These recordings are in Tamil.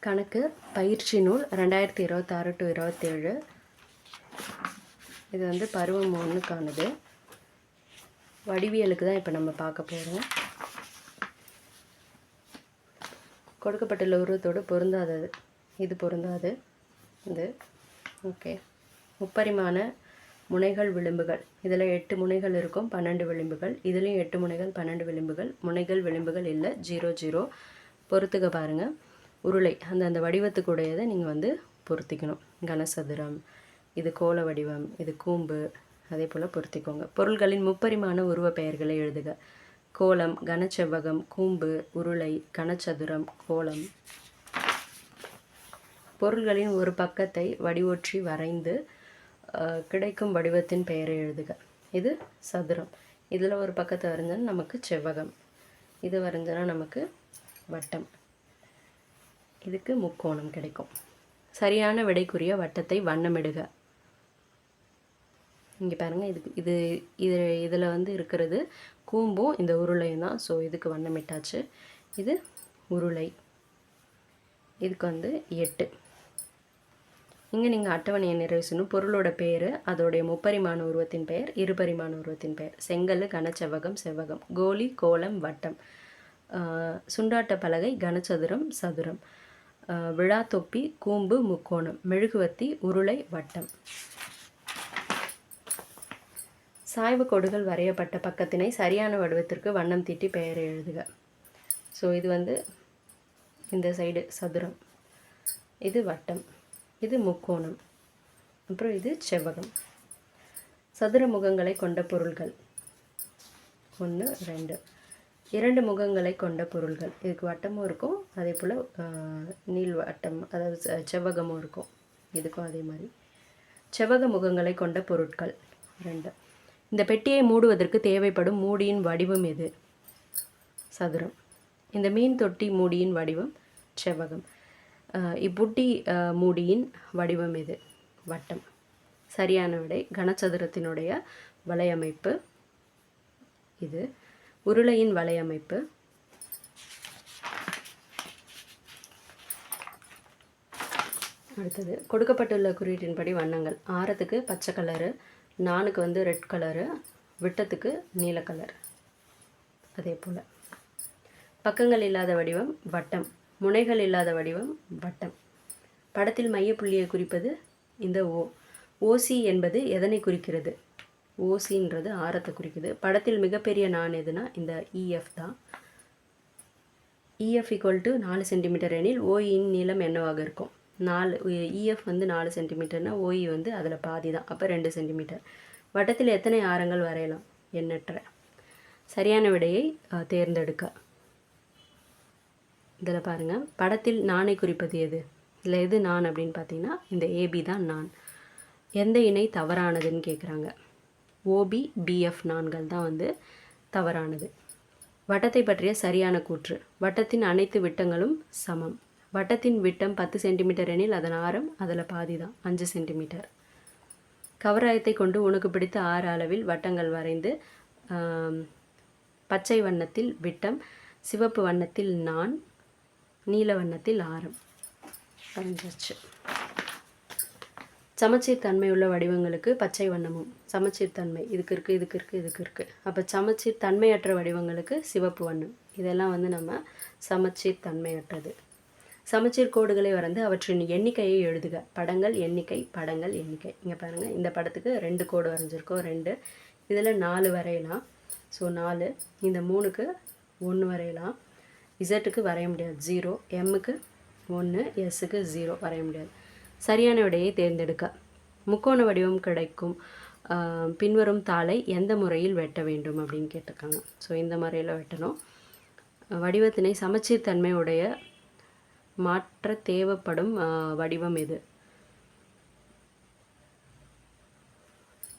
கணக்கு பயிற்சி நூல் 2026 to 27. இது வந்து பருவம் 1க்கானது. வடிவியலுக்கு தான் இப்போ நம்ம பார்க்க போகிறோம். கொடுக்கப்பட்டுள்ள உருவத்தோடு பொருந்தாதது, இது பொருந்தாது. இது ஓகே. முப்பரிமாண முனைகள் விளிம்புகள், இதில் 8 முனைகள் இருக்கும், 12 விளிம்புகள். இதுலேயும் 8 முனைகள் 12 விளிம்புகள். முனைகள் விளிம்புகள் இல்லை, 0 0. பொறுத்துக்க பாருங்கள். உருளை அந்த வடிவத்துக்கு உடையதை நீங்கள் வந்து பொருத்திக்கணும். கனசதுரம், இது கோள வடிவம், இது கூம்பு, அதே போல் பொருத்திக்கோங்க. பொருள்களின் முப்பரிமாண உருவ பெயர்களை எழுதுக. கோளம், கனச்செவ்வகம், கூம்பு, உருளை, கனச்சதுரம், கோளம். பொருள்களின் ஒரு பக்கத்தை வடிவொற்றி வரைந்து கிடைக்கும் வடிவத்தின் பெயரை எழுதுக. இது சதுரம். இதில் ஒரு பக்கத்தை வரைஞ்சோன்னா நமக்கு செவ்வகம், இது வரைஞ்சோன்னா நமக்கு வட்டம், இதுக்கு முக்கோணம் கிடைக்கும். சரியான விடைக்குரிய வட்டத்தை வண்ணமிடுக. இங்கே பாருங்கள், இதில் வந்து இருக்கிறது கூம்பும் இந்த உருளையும் தான். ஸோ இதுக்கு வண்ணமிட்டாச்சு. இது உருளை, இதுக்கு வந்து 8. இங்கே நீங்கள் அட்டவணையை நிறைவு செய்யணும். பொருளோட பேர், அதோடைய முப்பரிமாண உருவத்தின் பெயர், இருபரிமாண உருவத்தின் பெயர். செங்கல், கனச்செவ்வகம், செவ்வகம். கோலி, கோலம், வட்டம். சுண்டாட்ட பலகை, கனச்சதுரம், சதுரம். விழா தொப்பி, கூம்பு, முக்கோணம். மெழுகுவத்தி, உருளை, வட்டம். சாய்வு கோடுகள் வரையப்பட்ட பக்கத்தினை சரியான வடிவத்திற்கு வண்ணம் தீட்டி பெயரை எழுதுக. ஸோ இது வந்து இந்த சைடு சதுரம், இது வட்டம், இது முக்கோணம், அப்புறம் இது செவ்வகம். சதுர முகங்களை கொண்ட பொருள்கள் 1 2. 2 முகங்களை கொண்ட பொருள்கள், இதுக்கு வட்டமும் இருக்கும், அதே போல் நீள் வட்டம், அதாவது செவ்வகமும் இருக்கும். இதுக்கும் அதே மாதிரி. செவ்வக முகங்களை கொண்ட பொருட்கள் 2. இந்த பெட்டியை மூடுவதற்கு தேவைப்படும் மூடியின் வடிவம் எது? சதுரம். இந்த மீன் தொட்டி மூடியின் வடிவம் செவ்வகம். இப்புட்டி மூடியின் வடிவம் எது? வட்டம். சரியான விடை கனசதுரத்தினுடைய வலையமைப்பு இது. உருளையின் வலையமைப்பு அடுத்தது. கொடுக்கப்பட்டுள்ள குறியீட்டின்படி வண்ணங்கள். ஆரத்துக்கு பச்சை கலரு, நானுக்கு வந்து ரெட் கலரு, விட்டத்துக்கு நீல கலர். அதே போல் பக்கங்கள் இல்லாத வடிவம் வட்டம், முனைகள் இல்லாத வடிவம் வட்டம். படத்தில் மையப்புள்ளியை குறிப்பது இந்த ஓ. ஓசி என்பது எதனை குறிக்கிறது? ஓசின்றது ஆரத்தை குறிக்குது. படத்தில் மிகப்பெரிய நான் எதுனா இந்த இஎஃப் தான். இஎஃப் ஈக்குவல் டு 4 சென்டிமீட்டர் எனில் ஓஇன் நீளம் என்னவாக இருக்கும்? 4. இஎஃப் வந்து 4 சென்டிமீட்டர்னா ஓஇ வந்து அதில் பாதி தான், அப்போ 2 சென்டிமீட்டர். வட்டத்தில் எத்தனை ஆரங்கள் வரையலாம்? எண்ணற்ற. சரியான விடையை தேர்ந்தெடுக்க. இதில் பாருங்கள், படத்தில் நானை குறிப்பது எது? இதில் எது நான் அப்படின்னு பார்த்தீங்கன்னா இந்த ஏபி தான் நான். எந்த இணை தவறானதுன்னு கேட்குறாங்க. ஓபி பிஎஃப் நான்கள் தான் வந்து தவறானது. வட்டத்தை பற்றிய சரியான கூற்று. வட்டத்தின் அனைத்து விட்டங்களும் சமம். வட்டத்தின் விட்டம் 10 சென்டிமீட்டர் எனில் அதன் ஆரம் அதில் பாதி தான், 5 சென்டிமீட்டர். கவராயத்தை கொண்டு உனக்கு பிடித்த 6 அளவில் வட்டங்கள் வரைந்து பச்சை வண்ணத்தில் விட்டம், சிவப்பு வண்ணத்தில் நான், நீல வண்ணத்தில் ஆரம் வரைஞ்சாச்சு. சமச்சீர் தன்மை உள்ள வடிவங்களுக்கு பச்சை வண்ணமும். சமச்சீர் தன்மை இதுக்கு இருக்குது, இதுக்கு இருக்குது, இதுக்கு இருக்குது. அப்போ சமச்சீர் தன்மையற்ற வடிவங்களுக்கு சிவப்பு வண்ணம். இதெல்லாம் வந்து நம்ம சமச்சீர் தன்மையற்றது. சமச்சீர் கோடுகளை வரைந்து அவற்றின் எண்ணிக்கையை எழுதுக. படங்கள் எண்ணிக்கை, படங்கள் எண்ணிக்கை. இங்கே பாருங்கள், இந்த படத்துக்கு 2 கோடு வரைஞ்சிருக்கோம், 2. இதில் 4 வரையலாம். ஸோ 4. இந்த 3க்கு 1 வரையலாம். இசட்டுக்கு வரைய முடியாது, 0. எம்முக்கு 1, எஸ்ஸுக்கு 0 வரைய முடியாது. சரியான விடையை தேர்ந்தெடுக்க. முக்கோண வடிவம் கிடைக்கும் பின்வரும் தாளை எந்த முறையில் வெட்ட வேண்டும் அப்படின்னு கேட்டிருக்காங்க. ஸோ இந்த முறையில் வெட்டணும். வடிவத்தினை சமச்சீர் தன்மை உடைய மாற்ற தேவைப்படும் வடிவம் எது?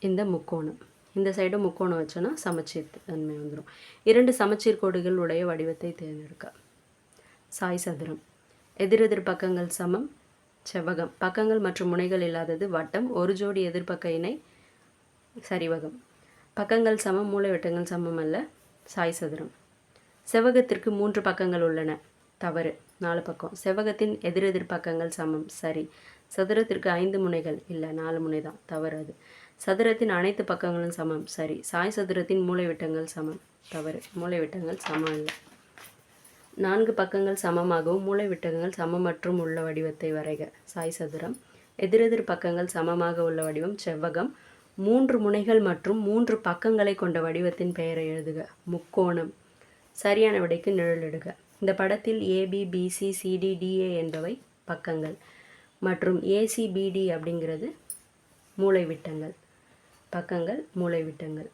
இந்த முக்கோணம். இந்த சைடு முக்கோணம் வச்சோன்னா சமச்சீர் தன்மை வந்துடும். 2 சமச்சீர் கோடுகள் உடைய வடிவத்தை தேர்ந்தெடுக்க. சாய் சதுரம். எதிரெதிர் பக்கங்கள் சமம் செவ்வகம். பக்கங்கள் மற்றும் முனைகள் இல்லாதது வட்டம். ஒரு ஜோடி எதிர்பக்க இணை சரிவகம். பக்கங்கள் சமம், மூலைவிட்டங்கள் சமம் அல்ல, சாய் சதுரம். செவ்வகத்திற்கு 3 பக்கங்கள் உள்ளன. தவறு. 4 பக்கம். செவ்வகத்தின் எதிரெதிர் பக்கங்கள் சமம், சரி. சதுரத்திற்கு 5 முனைகள், இல்லை 4 முனை தான், தவறு அது. சதுரத்தின் அனைத்து பக்கங்களும் சமம், சரி. சாய் சதுரத்தின் மூலைவிட்டங்கள் சமம், தவறு. மூலைவிட்டங்கள் சமம் இல்லை. 4 பக்கங்கள் சமமாகவும் மூலைவிட்டங்கள் சமமற்றும் உள்ள வடிவத்தை வரைக. சாய் சதுரம். எதிரெதிர் பக்கங்கள் சமமாக உள்ள வடிவம் செவ்வகம். 3 முனைகள் மற்றும் 3 பக்கங்களை கொண்ட வடிவத்தின் பெயரை எழுதுக. முக்கோணம். சரியான விடைக்கு நிழலிடுக. இந்த படத்தில் ஏபி, பிசி, சிடி, டிஏ என்பவை பக்கங்கள் மற்றும் ஏசிபிடி அப்படிங்கிறது மூலைவிட்டங்கள். பக்கங்கள், மூலைவிட்டங்கள்.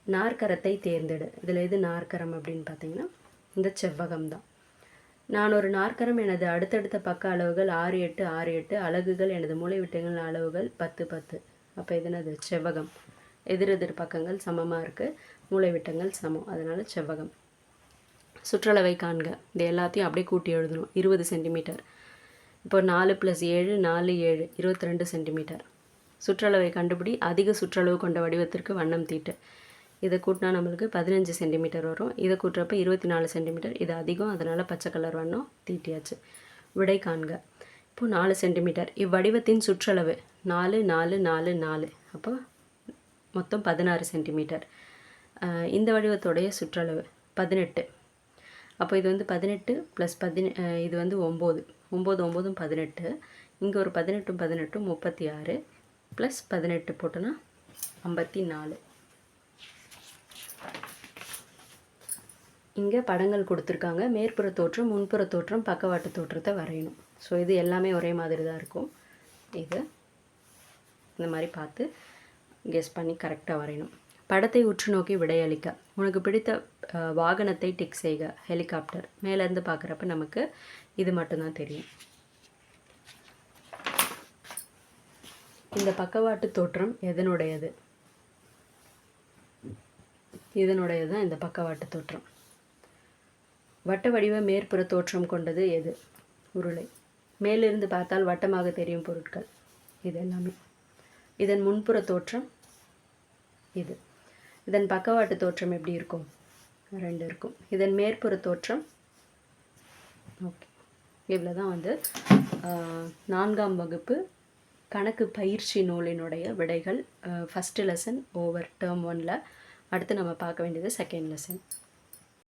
நாற்கரத்தை தேர்ந்தெடு. இதில் எது நாற்கரம் அப்படின்னு பார்த்தீங்கன்னா இந்த செவ்வகம் தான். நான் ஒரு நாற்கரம். எனது அடுத்தடுத்த பக்க அளவுகள் 6, 8, 6, 8. அலகுகள் எனது மூலைவிட்டங்கள் அளவுகள் 10, 10. அப்போ இது என்னது? செவ்வகம். எதிரெதிர் பக்கங்கள் சமமாக இருக்குது, மூலைவிட்டங்கள் சமம், அதனால் செவ்வகம். சுற்றளவை காண்க. இது எல்லாத்தையும் அப்படியே கூட்டி எழுதணும். 20 சென்டிமீட்டர். இப்போ 4 + 7 4 7 22 சென்டிமீட்டர். சுற்றளவை கண்டுபிடி. அதிக சுற்றளவு கொண்ட வடிவத்திற்கு வண்ணம் தீட்டு. இதை கூட்டினா நம்மளுக்கு 15 சென்டிமீட்டர் வரும். இதை கூட்டுறப்ப 24 சென்டிமீட்டர். இது அதிகம், அதனால் பச்சை கலர் வண்ணம் தீட்டியாச்சு. விடை காண்க. இப்போது 4 சென்டிமீட்டர். இவ்வடிவத்தின் சுற்றளவு 4 4 4 4. அப்போ மொத்தம் 16 சென்டிமீட்டர். இந்த வடிவத்தோடைய சுற்றளவு 18. அப்போ இது வந்து 18 + இது வந்து 9. 9 9 18. இங்கே ஒரு 18 18 36 + 18 போட்டோன்னா 54. இங்கே படங்கள் கொடுத்துருக்காங்க. மேற்புற தோற்றம், முன்புற தோற்றம், பக்கவாட்டு தோற்றத்தை வரையணும். ஸோ இது எல்லாமே ஒரே மாதிரி தான் இருக்கும். இது இந்த மாதிரி பார்த்து கெஸ் பண்ணி கரெக்டாக வரையணும். படத்தை உற்று நோக்கி விடையளிக்க. உனக்கு பிடித்த வாகனத்தை டிக் செய்க. ஹெலிகாப்டர். மேலேருந்து பார்க்குறப்ப நமக்கு இது மட்டும்தான் தெரியும். இந்த பக்கவாட்டு தோற்றம் எதனுடையது? இதனுடையது தான் இந்த பக்கவாட்டு தோற்றம். வட்ட வடிவ மேற்புற தோற்றம் கொண்டது எது? உருளை. மேலிருந்து பார்த்தால் வட்டமாக தெரியும் பொருட்கள் இது எல்லாமே. இதன் முன்புற தோற்றம் இது. இதன் பக்கவாட்டு தோற்றம் எப்படி இருக்கும்? 2 இருக்கும். இதன் மேற்புற தோற்றம் ஓகே. இவ்வளோ தான் வந்து 4ஆம் வகுப்பு கணக்கு பயிற்சி நூலினுடைய விடைகள். ஃபஸ்ட்டு லெசன் ஓவர், டேர்ம் 1ல். அடுத்து நம்ம பார்க்க வேண்டியது செகண்ட் லெசன்.